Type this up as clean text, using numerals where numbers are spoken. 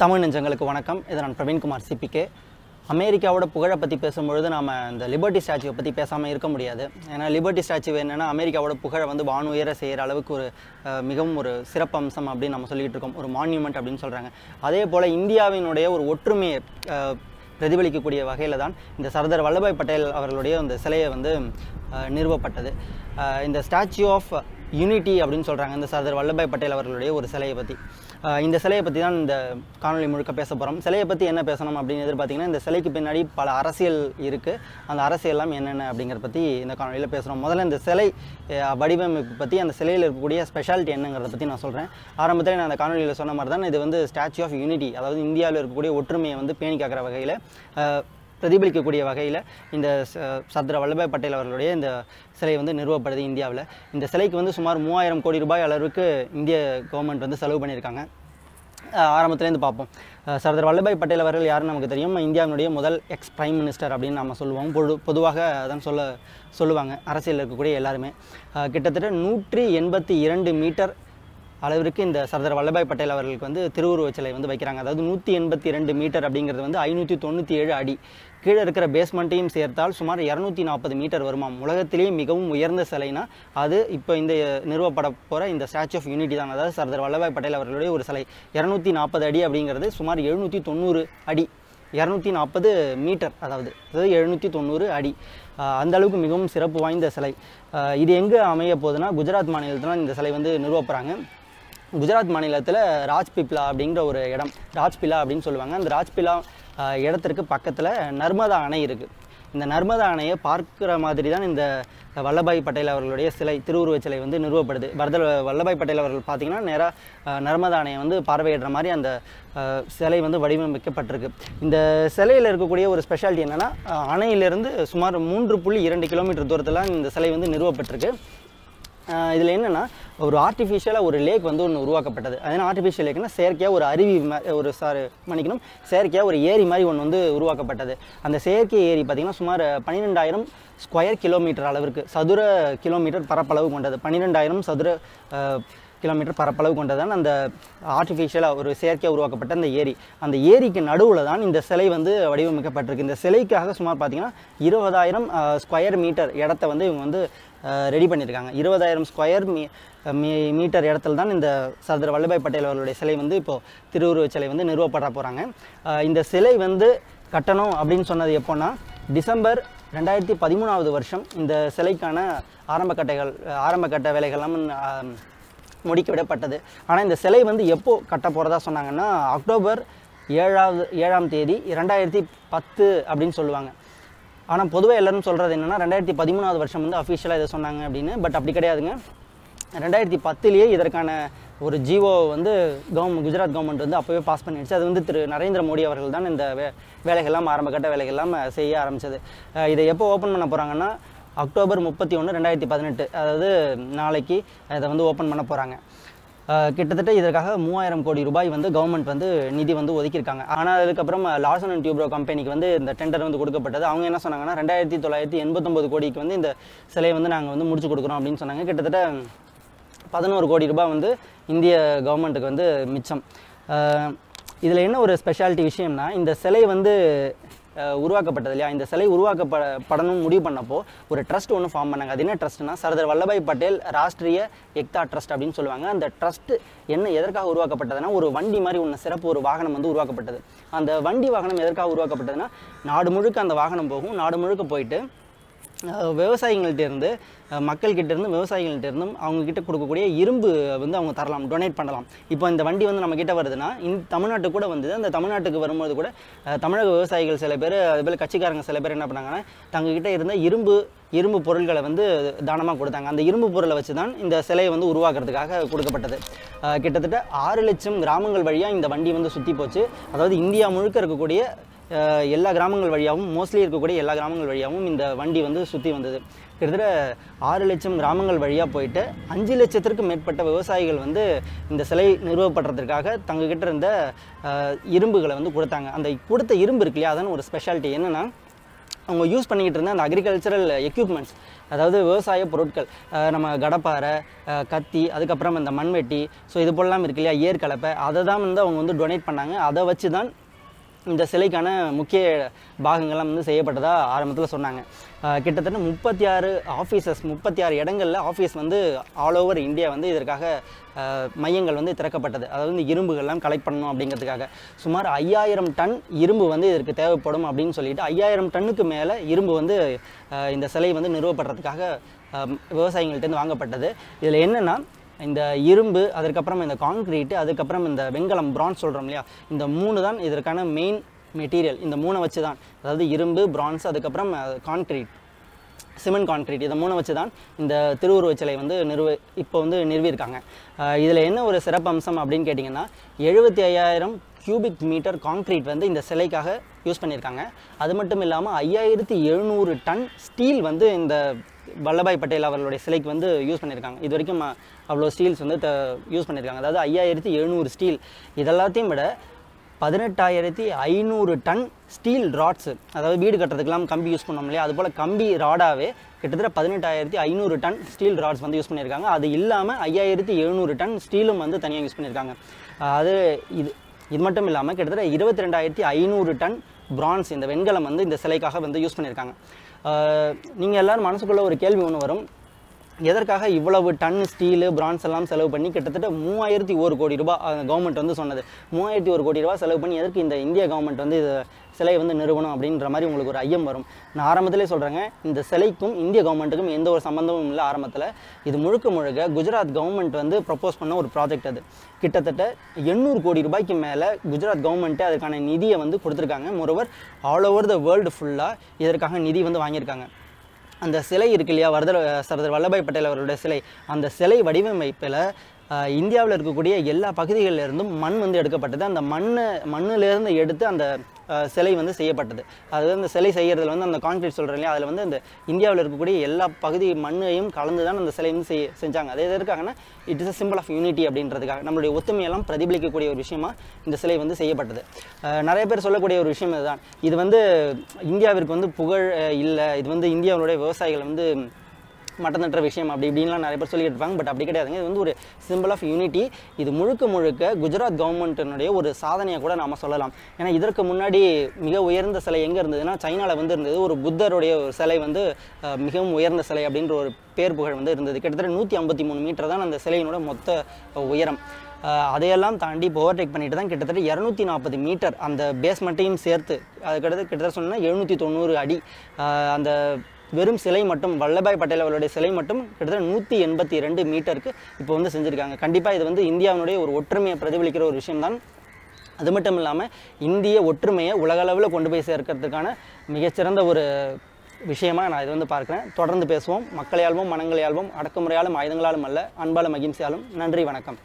தமிழ் நெஞ்சங்களுக்கு வணக்கம். இது நான் பிரவீன் குமார் CPK. அமெரிக்காவோட புகழை பற்றி பேசும்பொழுது நாம் இந்த லிபர்ட்டி ஸ்டாச்சுவை பற்றி பேசாமல் இருக்க முடியாது. ஏன்னா லிபர்ட்டி ஸ்டாச்சு என்னென்னா அமெரிக்காவோட புகழை வந்து வானுயர செய்கிற அளவுக்கு ஒரு மிகவும் ஒரு சிறப்பம்சம் அப்படின்னு நம்ம சொல்லிகிட்டு இருக்கோம். ஒரு மான்யூமெண்ட் அப்படின்னு சொல்கிறாங்க. அதே போல் இந்தியாவினுடைய ஒரு ஒற்றுமையை பிரதிபலிக்கக்கூடிய வகையில் தான் இந்த சர்தார் வல்லபாய் பட்டேல் அவர்களுடைய அந்த சிலையை வந்து நிறுவப்பட்டது. இந்த ஸ்டாச்சு ஆஃப் யூனிட்டி அப்படின்னு சொல்கிறாங்க இந்த சர்தார் வல்லபாய் பட்டேல் அவர்களுடைய ஒரு சிலையை பற்றி. இந்த சிலையை பற்றி தான் இந்த காணொலி முழுக்க பேச போகிறோம். சிலையை பற்றி என்ன பேசணும் அப்படின்னு எதிர்பார்த்திங்கன்னா, இந்த சிலைக்கு பின்னாடி பல அரசியல் இருக்குது. அந்த அரசியல்லாம் என்னென்ன அப்படிங்கிறத பற்றி இந்த காணொலியில் பேசுகிறோம். முதல்ல இந்த சிலை வடிவமைப்பு பற்றி, அந்த சிலையில் இருக்கக்கூடிய ஸ்பெஷாலிட்டி என்னங்கிறத பற்றி நான் சொல்கிறேன். ஆரம்பத்தில் நான் அந்த காணொலியில் சொன்ன மாதிரி தான் இது வந்து ஸ்டாச்சு ஆஃப் யூனிட்டி, அதாவது இந்தியாவில் இருக்கக்கூடிய ஒற்றுமையை வந்து பேணி காக்கிற வகையில் பிரதிபலிக்கக்கூடிய வகையில் இந்த சர்தார் வல்லபாய் பட்டேல் அவர்களுடைய இந்த சிலை வந்து நிறுவப்படுது இந்தியாவில். இந்த சிலைக்கு வந்து சுமார் 3000 கோடி ரூபாய் அளவுக்கு இந்திய கவர்மெண்ட் வந்து செலவு பண்ணியிருக்காங்க. ஆரம்பத்துலேருந்து பார்ப்போம். சர்தார் வல்லபாய் பட்டேல் அவர்கள் யாருன்னு நமக்கு தெரியும். இந்தியாவினுடைய முதல் எக்ஸ் பிரைம் மினிஸ்டர் அப்படின்னு நம்ம சொல்லுவோம். பொதுவாக அதான் சொல்லுவாங்க அரசியலில் இருக்கக்கூடிய எல்லாருமே. கிட்டத்தட்ட 182 மீட்டர் அளவிற்கு இந்த சர்தார் வல்லபாய் பட்டேல் அவர்களுக்கு வந்து திருவுருவச் சிலை வந்து வைக்கிறாங்க. அதாவது 182 மீட்டர் அப்படிங்கிறது வந்து 597 அடி. கீழே இருக்கிற பேஸ்மெண்ட்டையும் சேர்த்தால் சுமார் 240 மீட்டர் வருமாம். உலகத்திலேயே மிகவும் உயர்ந்த சிலைனா அது இப்போ இந்த நிறுவப்பட போகிற இந்த ஸ்டாச்சு ஆஃப் யூனிட்டி தான். அதாவது சர்தார் வல்லபாய் பட்டேல் அவர்களுடைய ஒரு சிலை 240 அடி அப்படிங்கிறது சுமார் 790 அடி, 240 மீட்டர், அதாவது 790 அடி. அந்த அளவுக்கு மிகவும் சிறப்பு வாய்ந்த சிலை. இது எங்கே அமைய போகுதுன்னா, குஜராத் மாநிலத்தில் இந்த சிலை வந்து நிறுவப்படுறாங்க. குஜராத் மாநிலத்தில் ராஜ்பிப்லா அப்படிங்கிற ஒரு இடம், ராஜ்பிலா அப்படின்னு சொல்லுவாங்க. அந்த ராஜ்பிலா இடத்திற்கு பக்கத்தில் நர்மதா அணை இருக்குது. இந்த நர்மதா அணையை பார்க்குற மாதிரி தான் இந்த வல்லபாய் பட்டேல் அவர்களுடைய சிலை, திருவுருவச் சிலை வந்து நிறுவப்படுது. வல்லபாய் பட்டேல் அவர்கள் பார்த்திங்கன்னா நேராக நர்மதா அணையை வந்து பார்வையிடுற மாதிரி அந்த சிலை வந்து வடிவமைக்கப்பட்டிருக்கு. இந்த சிலையில் இருக்கக்கூடிய ஒரு ஸ்பெஷாலிட்டி என்னென்னா, அணையிலிருந்து சுமார் 3.2 கிலோமீட்டர் தூரத்தில் இந்த சிலை வந்து நிறுவப்பட்டிருக்கு. இதில் என்னென்னா, ஒரு ஆர்டிஃபிஷியலாக ஒரு லேக் வந்து ஒன்று உருவாக்கப்பட்டது. அதனால் ஆர்டிஃபிஷியல் லேக்னா செயற்கையாக ஒரு அருவி செயற்கையாக ஒரு ஏரி மாதிரி ஒன்று வந்து உருவாக்கப்பட்டது. அந்த செயற்கை ஏரி பார்த்திங்கன்னா சுமார் 12,000 ஸ்கொயர் கிலோமீட்டர் அளவிற்கு, சதுர கிலோமீட்டர் பரப்பளவு கொண்டது. 12,000 சதுர கிலோமீட்டர் பரப்பளவு கொண்டதான் அந்த ஆர்டிஃபிஷியலாக ஒரு செயற்கையாக உருவாக்கப்பட்ட அந்த ஏரி. அந்த ஏரிக்கு நடுவில் தான் இந்த சிலை வந்து வடிவமைக்கப்பட்டிருக்கு. இந்த சிலைக்காக சுமார் பார்த்திங்கன்னா 20,000 ஸ்கொயர் மீட்டர் இடத்த வந்து இவங்க வந்து ரெடி பண்ணியிருக்காங்க. 20,000 ஸ்கொயர் மீட்டர் இடத்துல தான் இந்த சர்தார் வல்லபாய் பட்டேல் அவர்களுடைய சிலை வந்து இப்போது திருவுருவச் சிலை வந்து நிறுவப்பட போகிறாங்க. இந்த சிலை வந்து கட்டணும் அப்படின்னு சொன்னது எப்போன்னா, டிசம்பர் 2013 வருஷம் இந்த சிலைக்கான ஆரம்பகட்ட வேலைகள்லாம் முடிக்கிவிடப்பட்டது. ஆனால் இந்த சிலை வந்து எப்போ கட்ட போகிறதா சொன்னாங்கன்னா, அக்டோபர் 7ஆம் தேதி 2010 அப்படின்னு சொல்லுவாங்க. ஆனால் பொதுவாக எல்லோரும் சொல்கிறது என்னென்னா 2013 வருஷம் வந்து அஃபிஷியலாக இதை சொன்னாங்க அப்படின்னு. பட் அப்படி கிடையாதுங்க. 2010லேயே இதற்கான ஒரு ஜிஓ வந்து குஜராத் கவர்மெண்ட் வந்து அப்போவே பாஸ் பண்ணிடுச்சு. அது வந்து திரு நரேந்திர மோடி அவர்கள் தான் இந்த வேலைகள்லாம் ஆரம்பகட்ட வேலைகள்லாம் செய்ய ஆரம்பித்தது. இதை எப்போ ஓப்பன் பண்ண போகிறாங்கன்னா, அக்டோபர் 31, 2018, அதாவது நாளைக்கு இதை வந்து ஓப்பன் பண்ண போகிறாங்க. கிட்டத்தட்ட இதற்காக 3000 கோடி ரூபாய் வந்து கவர்மெண்ட் வந்து நிதி வந்து ஒதுக்கியிருக்காங்க. ஆனால் அதுக்கப்புறம் லார்சன் அண்ட் டியூப்ரோ கம்பெனிக்கு வந்து இந்த டெண்டர் வந்து கொடுக்கப்பட்டது. அவங்க என்ன சொன்னாங்கன்னா, 2,989 கோடிக்கு வந்து இந்த சிலையை வந்து நாங்கள் வந்து முடிச்சு கொடுக்குறோம் அப்படின்னு சொன்னாங்க. கிட்டத்தட்ட 11 கோடி ரூபாய் வந்து இந்திய கவர்மெண்ட்டுக்கு வந்து மிச்சம். இதில் என்ன ஒரு ஸ்பெஷாலிட்டி விஷயம்னா, இந்த சிலை வந்து உருவாக்கப்பட்டது இல்லையா, இந்த சிலை உருவாக்கப்படணும் முடிவு பண்ணப்போ ஒரு ட்ரஸ்ட் ஒன்று ஃபார்ம் பண்ணாங்க. அது என்ன ட்ரஸ்ட்னா, சர்தார் வல்லபாய் பட்டேல் ராஷ்ட்ரிய எக்தா ட்ரஸ்ட் அப்படின்னு சொல்லுவாங்க. அந்த ட்ரஸ்ட் எதற்காக உருவாக்கப்பட்டதுன்னா, ஒரு வண்டி மாதிரி ஒன்று சிறப்பு ஒரு வாகனம் வந்து உருவாக்கப்பட்டது. அந்த வண்டி வாகனம் எதற்காக உருவாக்கப்பட்டதுன்னா, நாடு முழுக்க அந்த வாகனம் போகும். நாடு முழுக்க போயிட்டு விவசாயிகள்கிட்டேருந்து மக்கள்கிட்டேருந்து விவசாயிகள்கிட்டேருந்தும் அவங்கக்கிட்ட கொடுக்கக்கூடிய இரும்பு வந்து அவங்க தரலாம், டொனேட் பண்ணலாம். இப்போ இந்த வண்டி வந்து நம்மக்கிட்ட வருதுன்னா, தமிழ்நாட்டுக்கு கூட வந்தது. அந்த தமிழ்நாட்டுக்கு வரும்போது கூட தமிழக விவசாயிகள் சில பேர், அதுபோல் கட்சிக்காரங்க சில பேர் என்ன பண்ணாங்கன்னா, தங்கக்கிட்ட இருந்த இரும்பு பொருட்களை வந்து தானமாக கொடுத்தாங்க. அந்த இரும்பு பொருளை வச்சு தான் இந்த சிலையை வந்து உருவாக்குறதுக்காக கொடுக்கப்பட்டது. கிட்டத்தட்ட 6 லட்சம் கிராமங்கள் வழியாக இந்த வண்டி வந்து சுற்றி போச்சு. அதாவது இந்தியா முழுக்க இருக்கக்கூடிய எல்லா கிராமங்கள் வழியாகவும், மோஸ்ட்லி இருக்கக்கூடிய எல்லா கிராமங்கள் வழியாகவும் இந்த வண்டி வந்து சுற்றி வந்தது. கிட்டத்தட்ட 6 லட்சம் கிராமங்கள் வழியாக போயிட்டு 5 லட்சத்திற்கும் மேற்பட்ட விவசாயிகள் வந்து இந்த சிலை நிறுவப்படுறதுக்காக தங்கக்கிட்ட இருந்த இரும்புகளை வந்து கொடுத்தாங்க. அந்த கொடுத்த இரும்பு இருக்கு இல்லையா, அதான் ஒரு ஸ்பெஷாலிட்டி. என்னென்னா, அவங்க யூஸ் பண்ணிக்கிட்டு இருந்த அந்த அக்ரிகல்ச்சரல் எக்யூப்மெண்ட்ஸ், அதாவது விவசாய பொருட்கள், நம்ம கடப்பாரை, கத்தி, அதுக்கப்புறம் இந்த மண்வெட்டி, ஸோ இது போலலாம் இருக்கு இல்லையா, ஏற்கலப்பை, அதை தான் வந்து அவங்க வந்து டொனேட் பண்ணாங்க. அதை வச்சு தான் இந்த சிலைக்கான முக்கிய பாகங்கள்லாம் வந்து செய்யப்பட்டதாக ஆரம்பத்தில் சொன்னாங்க. கிட்டத்தட்ட 36 இடங்களில் ஆஃபீஸ் வந்து ஆல் ஓவர் இந்தியா வந்து இதற்காக மையங்கள் வந்து திறக்கப்பட்டது. அதாவது இந்த இரும்புகள்லாம் கலெக்ட் பண்ணணும் அப்படிங்கிறதுக்காக. சுமார் 5000 டன் இரும்பு வந்து இதற்கு தேவைப்படும் அப்படின்னு சொல்லிட்டு 5000 டன்னுக்கு மேலே இரும்பு வந்து இந்த சிலை வந்து நிறுவப்படுறதுக்காக விவசாயிகள்கிட்டேருந்து வாங்கப்பட்டது. இதில் என்னென்னா, இந்த இரும்பு, அதுக்கப்புறம் இந்த கான்க்ரீட்டு, அதுக்கப்புறம் இந்த வெண்கலம், பிரான்ஸ் சொல்கிறோம் இல்லையா, இந்த 3 தான் இதற்கான மெயின் மெட்டீரியல். இந்த 3 வச்சு தான், அதாவது இரும்பு, பிரான்ஸ், அதுக்கப்புறம் கான்க்ரீட், சிமெண்ட் கான்க்ரீட், இதை 3 வச்சு தான் இந்த திருவுருவச் சிலை வந்து இப்போ வந்து நிறுவியிருக்காங்க. இதில் என்ன ஒரு சிறப்பம்சம் அப்படின்னு கேட்டிங்கன்னா, 75,000 கியூபிக் மீட்டர் கான்க்ரீட் வந்து இந்த சிலைக்காக யூஸ் பண்ணியிருக்காங்க. அது மட்டும் இல்லாமல் 5700 டன் ஸ்டீல் வந்து இந்த வல்லபாய் பட்டேல் அவர்களுடைய சிலைக்கு வந்து யூஸ் பண்ணியிருக்காங்க. இது வரைக்கும் அவ்வளோ ஸ்டீல்ஸ் வந்து யூஸ் பண்ணியிருக்காங்க. அதாவது 5700 ஸ்டீல். இதெல்லாத்தையும் விட 18,500 டன் ஸ்டீல் ராட்ஸு, அதாவது வீடு கட்டுறதுக்கெல்லாம் கம்பி யூஸ் பண்ணோம் இல்லையா, அதுபோல் கம்பி ராடாகவே கிட்டத்தட்ட 18,500 டன் ஸ்டீல் ராட்ஸ் வந்து யூஸ் பண்ணியிருக்காங்க. அது இல்லாமல் 5700 டன் ஸ்டீலும் வந்து தனியாக யூஸ் பண்ணியிருக்காங்க. அது இது மட்டும் இல்லாமல் கிட்டத்தட்ட 22,500 டன் பிரான்ஸ், இந்த வெண்கலம் வந்து இந்த சிலைக்காக வந்து யூஸ் பண்ணியிருக்காங்க. நீங்கள் எல்லோரும் மனசுக்குள்ளே ஒரு கேள்வி ஒன்று வரும், எதற்காக இவ்வளவு டன் ஸ்டீலு, பிரான்ஸ் எல்லாம் செலவு பண்ணி கிட்டத்தட்ட 3001 கோடி ரூபாய் கவர்மெண்ட் வந்து சொன்னது. 3001 கோடி ரூபாய் செலவு பண்ணி எதற்கு இந்த இந்திய கவர்மெண்ட் வந்து இது சிலையை வந்து நிறுவனம் அப்படின்ற மாதிரி உங்களுக்கு ஒரு ஐயம் வரும். நான் ஆரம்பத்திலே சொல்கிறேங்க, இந்த சிலைக்கும் இந்திய கவர்மெண்ட்டுக்கும் எந்த ஒரு சம்மந்தமும் இல்லை. ஆரம்பத்தில் இது முழுக்க குஜராத் கவர்மெண்ட் வந்து ப்ரப்போஸ் பண்ண ஒரு ப்ராஜெக்ட். அது கிட்டத்தட்ட 800 கோடி ரூபாய்க்கு மேலே குஜராத் கவர்மெண்ட்டே அதுக்கான நிதியை வந்து கொடுத்துருக்காங்க. Moreover all over the world ஃபுல்லாக இதற்காக நிதி வந்து வாங்கியிருக்காங்க. அந்த சிலை இருக்கு இல்லையா, சர்தார் வல்லபாய் பட்டேல் அவருடைய சிலை, அந்த சிலை வடிவமைப்பில் இந்தியாவில் இருக்கக்கூடிய எல்லா பகுதிகளிலிருந்தும் மண் வந்து எடுக்கப்பட்டது. அந்த மண்ணிலேருந்து எடுத்து அந்த சிலை வந்து செய்யப்பட்டது. அது அந்த சிலை செய்கிறதுல வந்து அந்த கான்க்ரீட் சொல்கிறேன் இல்லையா, அதில் வந்து அந்த இந்தியாவில் இருக்கக்கூடிய எல்லா பகுதி மண்ணையும் கலந்து தான் அந்த சிலை வந்து செஞ்சாங்க. அது எதற்காகனா, it is a simple of unity அப்படின்றதுக்காக, நம்மளுடைய ஒத்துமையெல்லாம் பிரதிபலிக்கக்கூடிய ஒரு விஷயமா இந்த சிலை வந்து செய்யப்பட்டது. நிறைய பேர் சொல்லக்கூடிய ஒரு விஷயம் இதுதான், இது வந்து இந்தியாவிற்கு வந்து புகழ் இல்லை, இது வந்து இந்தியாவுடைய விவசாயிகள் வந்து மட்டந்தற்ற விஷயம் அப்படி இப்படின்லாம் நிறைய பேர் சொல்லிட்டு இருப்பாங்க. பட் அப்படி கிடையாதுங்க. இது வந்து ஒரு சிம்பிள் ஆஃப் யூனிட்டி. இது முழுக்க குஜராத் கவர்மெண்ட்டினுடைய ஒரு சாதனையை கூட நாம் சொல்லலாம். ஏன்னா இதற்கு முன்னாடி மிக உயர்ந்த சிலை எங்கே இருந்ததுன்னா, சைனாவில் வந்து இருந்தது. ஒரு புத்தருடைய ஒரு சிலை வந்து மிகவும் உயர்ந்த சிலை அப்படின்ற ஒரு பேர் புகழ் வந்து இருந்தது. கிட்டத்தட்ட 153 மீட்டர் தான் அந்த சிலையினோட மொத்த உயரம். அதையெல்லாம் தாண்டி இப்போ ஓவர்டேக் பண்ணிட்டு தான் கிட்டத்தட்ட 240 மீட்டர் அந்த பேஸ்மெண்ட்டையும் சேர்த்து, அது கிட்டத்தட்ட சொன்னால் 790 அடி. அந்த வெறும் சிலை மட்டும், வல்லபாய் பட்டேல் அவருடைய சிலை மட்டும் கிட்டத்தட்ட 182 மீட்டருக்கு இப்போ வந்து செஞ்சுருக்காங்க. கண்டிப்பாக இது வந்து இந்தியாவினுடைய ஒரு ஒற்றுமையை பிரதிபலிக்கிற ஒரு விஷயம்தான். அது மட்டும் இல்லாமல் இந்திய ஒற்றுமையை உலகளவில் கொண்டு போய் சேர்க்கறதுக்கான மிகச்சிறந்த ஒரு விஷயமாக நான் இது வந்து பார்க்குறேன். தொடர்ந்து பேசுவோம். மக்களையாலும் மனங்களையாலும் அடக்குமுறையாலும் ஆயுதங்களாலும் அல்ல, அன்பாலும் அகிம்சையாலும். நன்றி, வணக்கம்.